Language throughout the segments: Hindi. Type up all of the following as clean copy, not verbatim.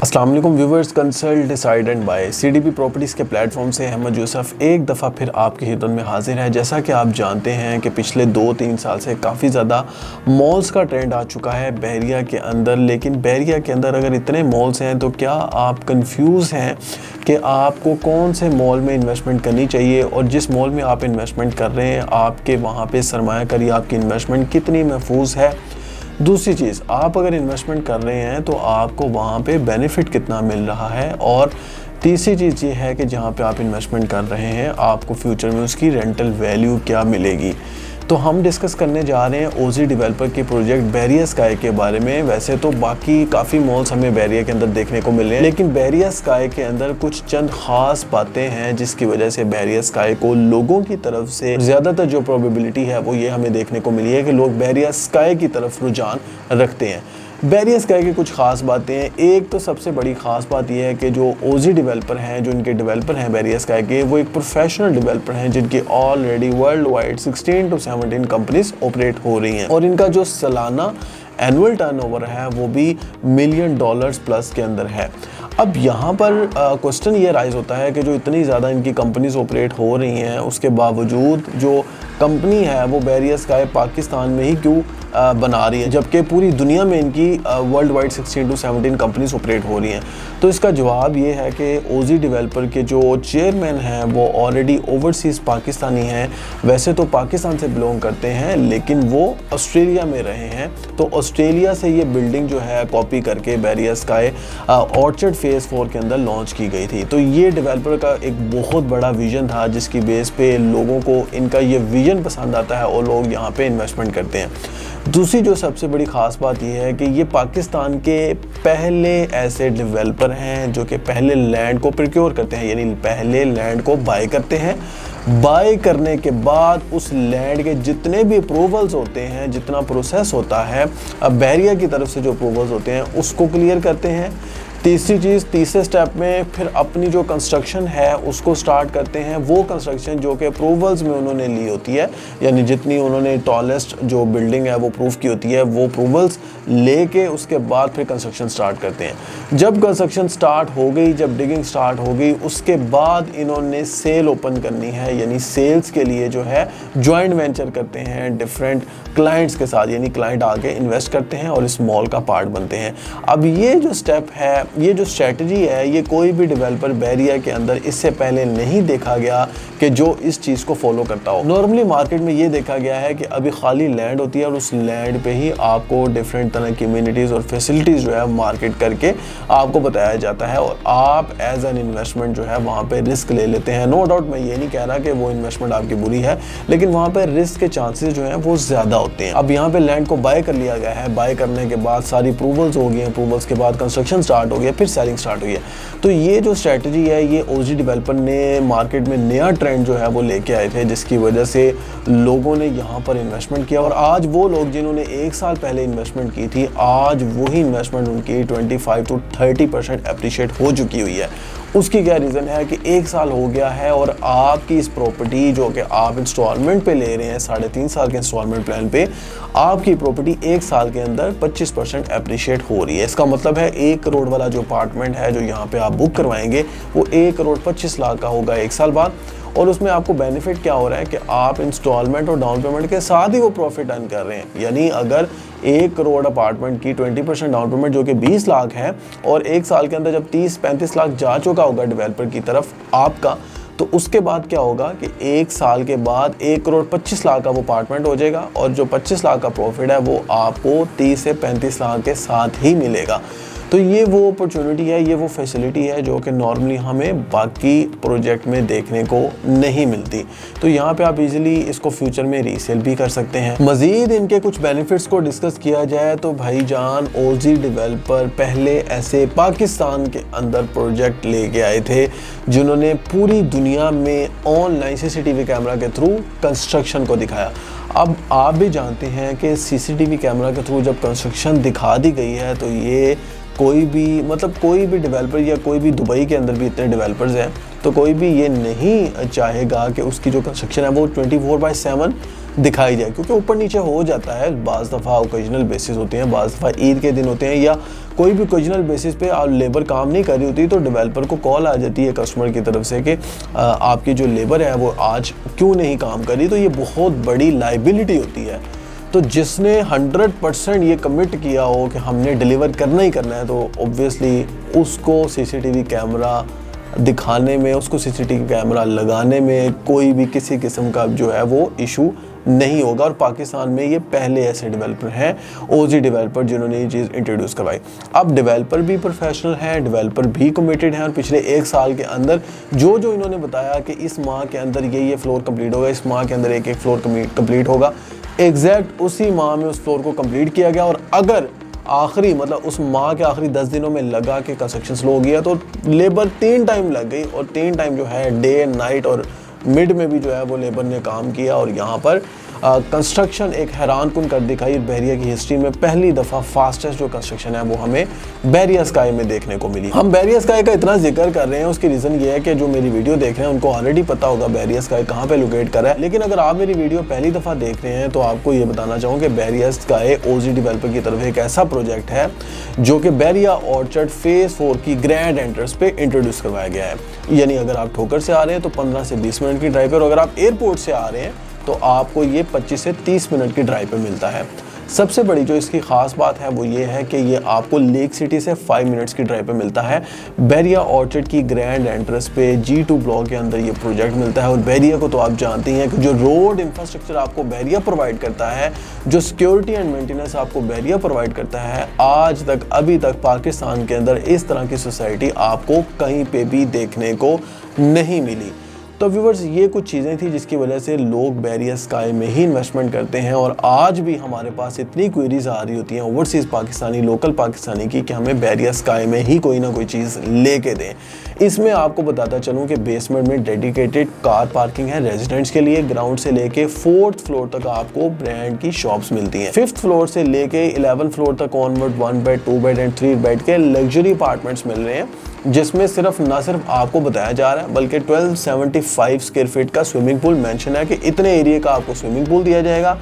अस्सलाम वालेकुम viewers, consult decide and buy CDP properties के प्लेटफॉर्म से अहमद यूसुफ एक दफ़ा फिर आपकी खिदमत में हाजिर है। जैसा कि आप जानते हैं कि पिछले 2-3 साल से काफ़ी ज़्यादा मॉल्स का ट्रेंड आ चुका है बहरिया के अंदर। लेकिन बहरिया के अंदर अगर इतने मॉल्स हैं तो क्या आप कंफ्यूज हैं कि आपको कौन से मॉल में इन्वेस्टमेंट करनी चाहिए, और जिस मॉल में आप इन्वेस्टमेंट कर रहे हैं आपके वहाँ पर सरमायाकारी आपकी इन्वेस्टमेंट कितनी महफूज है। दूसरी चीज़, आप अगर इन्वेस्टमेंट कर रहे हैं तो आपको वहाँ पे बेनिफिट कितना मिल रहा है। और तीसरी चीज़ ये है कि जहाँ पे आप इन्वेस्टमेंट कर रहे हैं आपको फ्यूचर में उसकी रेंटल वैल्यू क्या मिलेगी। तो हम डिस्कस करने जा रहे हैं ओजी डेवलपर के प्रोजेक्ट बहरिया स्काई के बारे में। वैसे तो बाकी काफ़ी मॉल्स हमें बहरिया के अंदर देखने को मिले हैं, लेकिन बहरिया स्काई के अंदर कुछ चंद ख़ास बातें हैं जिसकी वजह से बहरिया स्काई को लोगों की तरफ से ज़्यादातर जो प्रोबेबिलिटी है वो ये हमें देखने को मिली है कि लोग बहरिया स्काई की तरफ रुझान रखते हैं। बहरिया स्काई की कुछ ख़ास बातें हैं। एक तो सबसे बड़ी ख़ास बात यह है कि जो ओजी डेवलपर हैं, जो इनके डेवलपर हैं बहरिया स्काई के, वो एक प्रोफेशनल डेवलपर हैं जिनकी already world wide 16 to 17 companies operate हो रही हैं, और इनका जो सालाना एनुअल टर्नओवर है वो भी $1 मिलियन प्लस के अंदर है। अब यहाँ पर क्वेश्चन ये राइज होता है कि जो इतनी ज़्यादा इनकी कंपनीज ऑपरेट हो रही हैं उसके बावजूद जो कंपनी है वो बहरिया स्काई पाकिस्तान में ही क्यों बना रही है, जबकि पूरी दुनिया में इनकी world wide 16 to 17 companies operate हो रही हैं। तो इसका जवाब ये है कि ओजी डेवलपर के जो चेयरमैन हैं वो ऑलरेडी ओवरसीज़ पाकिस्तानी हैं। वैसे तो पाकिस्तान से बिलोंग करते हैं लेकिन वो ऑस्ट्रेलिया में रहे हैं, तो ऑस्ट्रेलिया से ये बिल्डिंग जो है कॉपी करके बहरिया स्काई ऑर्चर्ड फेज़ 4 के अंदर लॉन्च की गई थी। तो ये डेवलपर का एक बहुत बड़ा विजन था जिसकी बेस पे लोगों को इनका ये विजन पसंद आता है और लोग यहाँ पे इन्वेस्टमेंट करते हैं। दूसरी जो सबसे बड़ी ख़ास बात यह है कि ये पाकिस्तान के पहले ऐसे डेवलपर हैं जो कि पहले लैंड को प्रोक्योर करते हैं, यानी पहले लैंड को बाय करते हैं। बाय करने के बाद उस लैंड के जितने भी अप्रूवल्स होते हैं, जितना प्रोसेस होता है बहरिया की तरफ से जो अप्रूवल्स होते हैं उसको क्लियर करते हैं। तीसरी चीज़, तीसरे स्टेप में फिर अपनी जो कंस्ट्रक्शन है उसको स्टार्ट करते हैं। वो कंस्ट्रक्शन जो कि अप्रूवल्स में उन्होंने ली होती है, यानी जितनी उन्होंने टॉलेस्ट जो बिल्डिंग है वो प्रूव की होती है, वो अप्रूवल्स लेके उसके बाद फिर कंस्ट्रक्शन स्टार्ट करते हैं। जब कंस्ट्रक्शन स्टार्ट हो गई, जब डिगिंग स्टार्ट हो गई, उसके बाद इन्होंने सेल ओपन करनी है, यानी सेल्स के लिए जो है जॉइंट वेंचर करते हैं डिफरेंट क्लाइंट्स के साथ, यानी क्लाइंट आके इन्वेस्ट करते हैं और इस मॉल का पार्ट बनते हैं। अब ये जो स्टेप है, ये जो स्ट्रेटजी है, ये कोई भी डेवलपर बहरिया के अंदर इससे पहले नहीं देखा गया कि जो इस चीज़ को फॉलो करता हो। नॉर्मली मार्केट में ये देखा गया है कि अभी खाली लैंड होती है और उस लैंड पे ही आपको डिफरेंट तरह की इम्यूनिटीज़ और फैसिलिटीज़ जो है मार्केट करके आपको बताया जाता है, और आप एज एन इन्वेस्टमेंट जो है वहाँ पे रिस्क ले लेते हैं। नो डाउट मैं ये नहीं कह रहा कि वो इन्वेस्टमेंट आपकी बुरी है, लेकिन वहाँ पर रिस्क के चांसेस जो हैं वो ज़्यादा होते हैं। अब यहाँ पर लैंड को बाय कर लिया गया है, बाय करने के बाद सारी अप्रूवल्स हो गई हैं, अप्रूवल्स के बाद कंस्ट्रक्शन स्टार्ट हो गया, फिर सेलिंग स्टार्ट हुई है। तो ये जो स्ट्रेटजी है ये ओजी डेवलपर ने मार्केट में नया ट्रेंड जो है वो लेके आए थे, जिसकी वजह से लोगों ने यहाँ पर इन्वेस्टमेंट किया, और आज वो लोग जिन्होंने 1 साल पहले इन्वेस्टमेंट की थी, आज वही इन्वेस्टमेंट उनकी 25 to 30% अप्रिशिएट हो चुकी हुई है। उसकी क्या रीज़न है कि 1 साल हो गया है और आपकी इस प्रॉपर्टी जो कि आप इंस्टॉलमेंट पे ले रहे हैं, 3.5 साल के इंस्टॉलमेंट प्लान पे, आपकी प्रॉपर्टी 1 साल के अंदर 25% अप्रिशिएट हो रही है। इसका मतलब है 1 करोड़ वाला जो अपार्टमेंट है जो यहाँ पे आप बुक करवाएंगे वो 1,25,00,000 का होगा 1 साल बाद, और उसमें आपको बेनिफिट क्या हो रहा है कि आप इंस्टॉलमेंट और डाउन पेमेंट के साथ ही वो प्रॉफिट अर्न कर रहे हैं। यानी अगर 1 करोड़ अपार्टमेंट की 20% डाउन पेमेंट जो कि 20 लाख है, और 1 साल के अंदर जब 30-35 लाख जा चुका होगा डेवलपर की तरफ आपका, तो उसके बाद क्या होगा कि 1 साल के बाद 1,25,00,000 का वो अपार्टमेंट हो जाएगा, और जो 25 लाख का प्रॉफिट है वो आपको 30 से 35 लाख के साथ ही मिलेगा। तो ये वो अपॉर्चुनिटी है, ये वो फैसिलिटी है जो कि नॉर्मली हमें बाकी प्रोजेक्ट में देखने को नहीं मिलती। तो यहाँ पे आप इजीली इसको फ्यूचर में रीसेल भी कर सकते हैं। मज़ीद इनके कुछ बेनिफिट्स को डिस्कस किया जाए तो भाईजान ओजी डेवलपर पहले ऐसे पाकिस्तान के अंदर प्रोजेक्ट लेके आए थे जिन्होंने पूरी दुनिया में ऑनलाइन सीसीटीवी कैमरा के थ्रू कंस्ट्रक्शन को दिखाया। अब आप भी जानते हैं कि सीसीटीवी कैमरा के थ्रू जब कंस्ट्रक्शन दिखा दी गई है तो ये कोई भी डेवलपर या कोई भी दुबई के अंदर भी इतने डेवलपर्स हैं तो कोई भी ये नहीं चाहेगा कि उसकी जो कंस्ट्रक्शन है वो 24/7 दिखाई जाए, क्योंकि ऊपर नीचे हो जाता है। बाज़ दफ़ा ओकेजनल बेसिस होते हैं, बाज़ दफ़ा ईद के दिन होते हैं, या कोई भी ओकेजनल बेसिस पे लेबर काम नहीं कर रही होती, तो डेवलपर को कॉल आ जाती है कस्टमर की तरफ से कि आपकी जो लेबर है वो आज क्यों नहीं काम कर रही। तो ये बहुत बड़ी लाइबिलिटी होती है। तो जिसने 100% ये कमिट किया हो कि हमने डिलीवर करना ही करना है, तो ऑब्वियसली उसको सीसीटीवी कैमरा दिखाने में, उसको सीसीटीवी कैमरा लगाने में कोई भी किसी किस्म का जो है वो इशू नहीं होगा। और पाकिस्तान में ये पहले ऐसे डेवलपर हैं, ओजी डेवलपर, जिन्होंने ये चीज़ इंट्रोड्यूस करवाई। अब डेवलपर भी प्रोफेशनल हैं, डेवलपर भी कमिटेड हैं, और पिछले 1 साल के अंदर जो इन्होंने बताया कि इस माह के अंदर ये फ्लोर कंप्लीट होगा, इस माह के अंदर एक फ्लोर कंप्लीट होगा, एग्जैक्ट उसी माह में उस फ्लोर को कंप्लीट किया गया। और अगर आखिरी मतलब उस माह के आखिरी 10 दिनों में लगा के कंस्ट्रक्शन स्लो हो गया, तो लेबर 3 टाइम लग गई, और 3 टाइम जो है डे नाइट और मिड में भी जो है वो लेबर ने काम किया। और यहाँ पर कंस्ट्रक्शन एक हैरान कुन कर दिखाई। बहरिया की हिस्ट्री में पहली दफ़ा फास्टेस्ट जो कंस्ट्रक्शन है वो हमें बहरिया स्काई में देखने को मिली। हम बहरिया स्काई का इतना जिक्र कर रहे हैं, उसकी रीज़न ये है कि जो मेरी वीडियो देख रहे हैं उनको ऑलरेडी पता होगा बहरिया स्काई कहाँ पे लोकेट कर रहा है। लेकिन अगर आप मेरी वीडियो पहली दफ़ा देख रहे हैं तो आपको ये बताना चाहूँ कि बहरिया स्काई ओजी डेवलपर की तरफ एक ऐसा प्रोजेक्ट है जो कि बहरिया ऑर्चर्ड फेज़ 4 की ग्रैंड एंट्रेंस पे इंट्रोड्यूस करवाया गया है। यानी अगर आप ठोकर से आ रहे हैं तो 15 से 20 मिनट की ड्राइव पर, और अगर आप एयरपोर्ट से आ रहे हैं तो आपको ये 25 से 30 मिनट की ड्राइव पे मिलता है। सबसे बड़ी जो इसकी ख़ास बात है वो ये है कि ये आपको लेक सिटी से 5 मिनट्स की ड्राइव पे मिलता है। बहरिया ऑर्चर्ड की ग्रैंड एंट्रेंस पे G2 ब्लॉक के अंदर ये प्रोजेक्ट मिलता है। और बहरिया को तो आप जानते हैं कि जो रोड इंफ्रास्ट्रक्चर आपको बहरिया प्रोवाइड करता है, जो सिक्योरिटी एंड मेंटेनेंस आपको बहरिया प्रोवाइड करता है, आज तक अभी तक पाकिस्तान के अंदर इस तरह की सोसाइटी आपको कहीं पे भी देखने को नहीं मिली। तो व्यूवर्स, ये कुछ चीज़ें थी जिसकी वजह से लोग बहरिया स्काई में ही इन्वेस्टमेंट करते हैं। और आज भी हमारे पास इतनी क्वेरीज आ रही होती हैं ओवरसीज़ पाकिस्तानी, लोकल पाकिस्तानी की, कि हमें बहरिया स्काई में ही कोई ना कोई चीज़ लेके दें। इसमें आपको बताता चलूँ कि बेसमेंट में डेडिकेटेड कार पार्किंग है रेजिडेंट्स के लिए। ग्राउंड से लेके 4th फ्लोर तक आपको ब्रांड की शॉप्स मिलती हैं। 5th फ्लोर से लेके 11th फ्लोर तक onward 1 bed, 2 bed and 3 bed के लग्जरी अपार्टमेंट्स मिल रहे हैं, जिसमें ना सिर्फ आपको बताया जा रहा है बल्कि 1275 स्क्वायर फीट का स्विमिंग पूल मेंशन है कि इतने एरिया का आपको स्विमिंग पूल दिया जाएगा,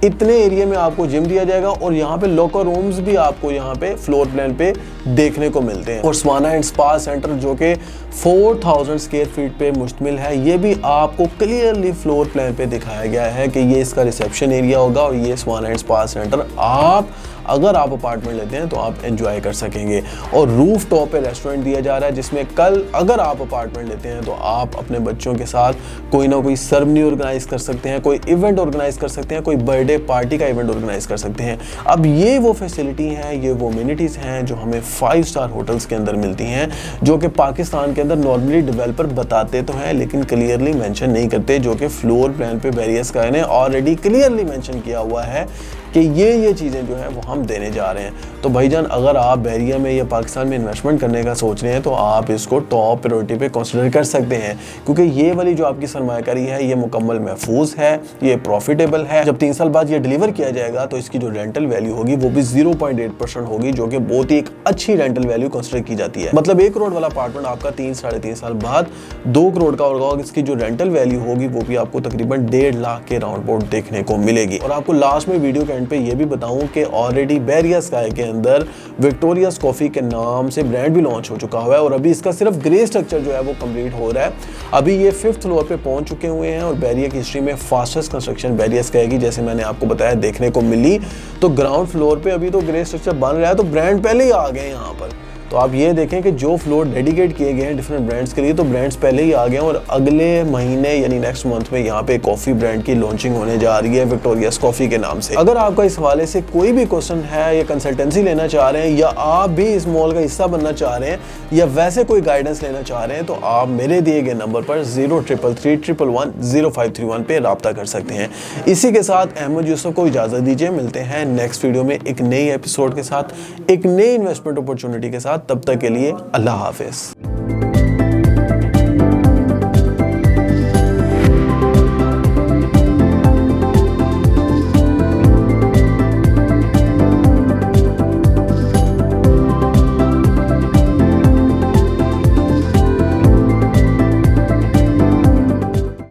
इतने एरिया में आपको जिम दिया जाएगा, और यहाँ पे लॉकर रूम्स भी आपको यहाँ पे फ्लोर प्लान पे देखने को मिलते हैं। और स्वाना एंड स्पा सेंटर जो कि 4000 स्क्वायर फीट पे मुश्तमिल है, ये भी आपको क्लियरली फ्लोर प्लान पे दिखाया गया है कि ये इसका रिसेप्शन एरिया होगा, और ये स्वाना एंड स्पा सेंटर आप अगर आप अपार्टमेंट लेते हैं तो आप एंजॉय कर सकेंगे। और रूफ टॉप पे रेस्टोरेंट दिया जा रहा है, जिसमें कल अगर आप अपार्टमेंट लेते हैं तो आप अपने बच्चों के साथ कोई ना कोई सेरेमनी ऑर्गेनाइज कर सकते हैं, कोई इवेंट ऑर्गेनाइज कर सकते हैं, कोई बर्थडे पार्टी का इवेंट ऑर्गेनाइज कर सकते हैं। अब ये वो फैसिलिटी हैं, ये वो अमेनिटीज़ हैं जो हमें 5 स्टार होटल्स के अंदर मिलती हैं, जो कि पाकिस्तान के अंदर नॉर्मली डेवलपर बताते तो हैं लेकिन क्लियरली मेंशन नहीं करते, जो कि फ्लोर प्लान पे बहरिया स्काई ने ऑलरेडी क्लियरली मेंशन किया हुआ है कि ये चीज़ें जो हैं वो हम देने जा रहे हैं। तो भाईजान, अगर आप बहरिया में या पाकिस्तान में इन्वेस्टमेंट करने का सोच रहे हैं तो आप इसको टॉप प्रायोरिटी पे कंसीडर कर सकते हैं, क्योंकि ये वाली जो आपकी सरमायाकारी है ये मुकम्मल महफूज है, ये प्रॉफिटेबल है। जब 3 साल बाद ये डिलीवर किया जाएगा तो इसकी जो रेंटल वैल्यू होगी वो भी 0.8% होगी, जो कि बहुत ही एक अच्छी रेंटल वैल्यू कंसिडर की जाती है। मतलब 1 करोड़ वाला अपार्टमेंट आपका 3-3.5 साल बाद 2 करोड़ का होगा, और इसकी जो रेंटल वैल्यू होगी वो भी आपको तकरीबन 1.5 लाख के राउंड अबाउट देखने को मिलेगी। और आपको लास्ट में वीडियो के एंड पे ये भी बताऊं कि ऑलरेडी बहरिया स्काई के अंदर विक्टोरियाज कॉफी के नाम से ब्रांड भी लॉन्च हो चुका हुआ है, और अभी इसका सिर्फ ग्रे स्ट्रक्चर जो है वो कंप्लीट हो रहा है। अभी ये 5th फ्लोर पे पहुंच चुके हुए हैं, और बहरिया की हिस्ट्री में फास्टेस्ट कंस्ट्रक्शन बहरिया स्काई की, जैसे मैंने आपको बताया, देखने को मिली। तो ग्राउंड फ्लोर पे अभी तो ग्रे स्ट्रक्चर बन रहा है, तो ब्रांड पहले ही आ गए यहाँ पर। तो आप ये देखें कि जो फ्लोर डेडिकेट किए गए हैं डिफरेंट ब्रांड्स के लिए, तो ब्रांड्स पहले ही आ गए हैं, और अगले महीने यानी नेक्स्ट मंथ में यहाँ पे कॉफ़ी ब्रांड की लॉन्चिंग होने जा रही है विक्टोरियाज कॉफ़ी के नाम से। अगर आपका इस हवाले से कोई भी क्वेश्चन है, या कंसल्टेंसी लेना चाह रहे हैं, या आप भी इस मॉल का हिस्सा बनना चाह रहे हैं, या वैसे कोई गाइडेंस लेना चाह रहे हैं, तो आप मेरे दिए गए नंबर पर 0333110531 पे रब्ता कर सकते हैं। इसी के साथ अहमद यूसुफ को इजाज़त दीजिए, मिलते हैं नेक्स्ट वीडियो में एक नई एपिसोड के साथ, एक नई इन्वेस्टमेंट अपॉर्चुनिटी के साथ। तब तक के लिए अल्लाह हाफिज़।